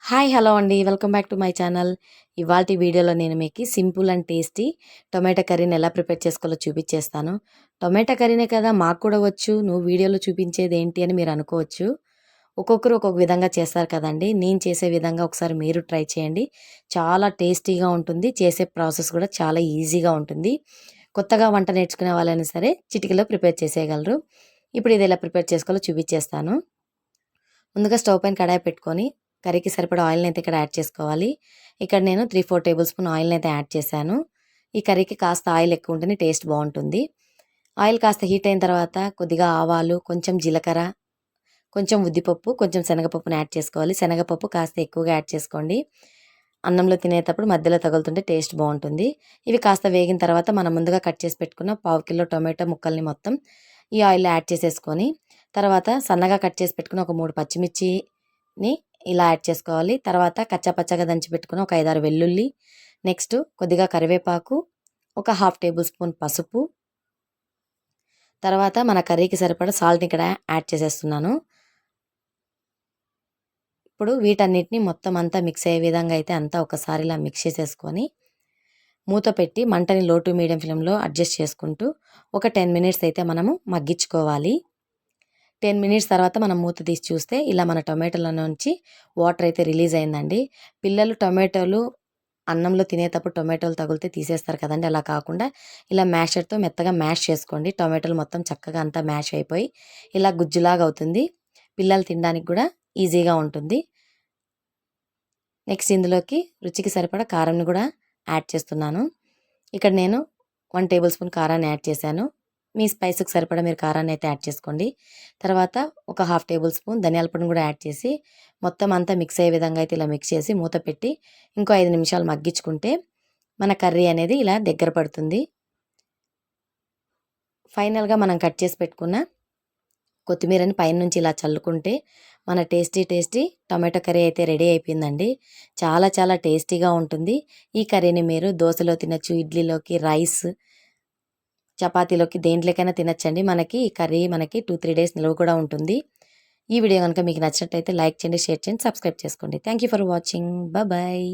Hi hello అండి. Welcome back to my channel. ఇవాల్టి వీడియోలో నేను మీకు సింపుల్ అండ్ టేస్టీ టొమాటో కర్రీని ఎలా ప్రిపేర్ చేసుకోవాలో చూపించేస్తాను. టొమాటో కర్రీనే కదా మాకు కూడా వచ్చు, నువ్వు వీడియోలో చూపించేది ఏంటి అని మీరు అనుకోవచ్చు. ఒక్కొక్కరు ఒక్కొక్క విధంగా చేస్తారు కదండి. నేను చేసే విధంగా ఒకసారి మీరు ట్రై చేయండి. చాలా టేస్టీగా ఉంటుంది. చేసే ప్రాసెస్ కూడా చాలా ఈజీగా ఉంటుంది. కొత్తగా వంట నేర్చుకునే వాళ్ళైనా సరే చిటికలో ప్రిపేర్ చేసేయగలరు. ఇప్పుడు ఇది ఎలా ప్రిపేర్ చేసుకోవాలో చూపించేస్తాను. ముందుగా స్టవ్ పైన కడాయి పెట్టుకొని కర్రీకి సరిపడా ఆయిల్ని అయితే ఇక్కడ యాడ్ చేసుకోవాలి. ఇక్కడ నేను 3-4 టేబుల్ స్పూన్ ఆయిల్ని అయితే యాడ్ చేశాను. ఈ కర్రీకి కాస్త ఆయిల్ ఎక్కువ ఉంటేనే టేస్ట్ బాగుంటుంది. ఆయిల్ కాస్త హీట్ అయిన తర్వాత కొద్దిగా ఆవాలు, కొంచెం జీలకర్ర, కొంచెం ఉద్దిపప్పు, కొంచెం శనగపప్పుని యాడ్ చేసుకోవాలి. శనగపప్పు కాస్త ఎక్కువగా యాడ్ చేసుకోండి. అన్నంలో తినేటప్పుడు మధ్యలో తగులుతుంటే టేస్ట్ బాగుంటుంది. ఇవి కాస్త వేగిన తర్వాత మనం ముందుగా కట్ చేసి పెట్టుకున్న 1/2 కిలో టొమాటో ముక్కల్ని మొత్తం ఈ ఆయిల్లో యాడ్ చేసేసుకొని, తర్వాత సన్నగా కట్ చేసి పెట్టుకున్న ఒక 3 పచ్చిమిర్చిని ఇలా యాడ్ చేసుకోవాలి. తర్వాత కచ్చాపచ్చాగా దంచి పెట్టుకున్న ఒక 5-6 వెల్లుల్లి, నెక్స్ట్ కొద్దిగా కరివేపాకు, ఒక 1/2 టేబుల్ స్పూన్ పసుపు, తర్వాత మన కర్రీకి సరిపడా సాల్ట్ని ఇక్కడ యాడ్ చేసేస్తున్నాను. ఇప్పుడు వీటన్నిటిని మొత్తం అంతా మిక్స్ అయ్యే విధంగా అయితే అంతా ఒకసారి ఇలా మిక్స్ చేసేసుకొని మూత పెట్టి మంటని లో టు మీడియం ఫ్లేమ్లో అడ్జస్ట్ చేసుకుంటూ ఒక 10 మినిట్స్ అయితే మనము మగ్గించుకోవాలి. 10 మినిట్స్ తర్వాత మనం మూత తీసి చూస్తే ఇలా మన టొమాటోల నుంచి వాటర్ అయితే రిలీజ్ అయిందండి. పిల్లలు టొమాటోలు అన్నంలో తినేటప్పుడు టొమాటోలు తగిలితే తీసేస్తారు కదండి. అలా కాకుండా ఇలా మ్యాషర్తో మెత్తగా మ్యాష్ చేసుకోండి. టొమాటోలు మొత్తం చక్కగా అంతా మ్యాష్ అయిపోయి ఇలా గుజ్జులాగా అవుతుంది. పిల్లలు తినడానికి కూడా ఈజీగా ఉంటుంది. నెక్స్ట్ ఇందులోకి రుచికి సరిపడా కారంని కూడా యాడ్ చేస్తున్నాను. ఇక్కడ నేను 1 టేబుల్ స్పూన్ కారాన్ని యాడ్ చేశాను. మీ స్పైస్కి సరిపడా మీరు కారాన్ని అయితే యాడ్ చేసుకోండి. తర్వాత ఒక 1/2 టేబుల్ స్పూన్ ధనియాల పొడిని కూడా యాడ్ చేసి మొత్తం అంతా మిక్స్ అయ్యే విధంగా అయితే ఇలా మిక్స్ చేసి మూత పెట్టి ఇంకో 5 నిమిషాలు మగ్గించుకుంటే మన కర్రీ అనేది ఇలా దగ్గర పడుతుంది. ఫైనల్గా మనం కట్ చేసి పెట్టుకున్న కొత్తిమీరని పైన నుంచి ఇలా చల్లుకుంటే మన టేస్టీ టొమాటో కర్రీ అయితే రెడీ అయిపోయిందండి. చాలా చాలా టేస్టీగా ఉంటుంది. ఈ కర్రీని మీరు దోశలో తినచ్చు, ఇడ్లీలోకి, రైస్, చపాతీలోకి దేంట్లోకైనా తినచ్చండి. మనకి ఈ కర్రీ మనకి 2-3 డేస్ నిల్వ కూడా ఉంటుంది. ఈ వీడియో కనుక మీకు నచ్చినట్లయితే లైక్ చేయండి, షేర్ చేయండి, సబ్స్క్రైబ్ చేసుకోండి. Thank you for watching. Bye.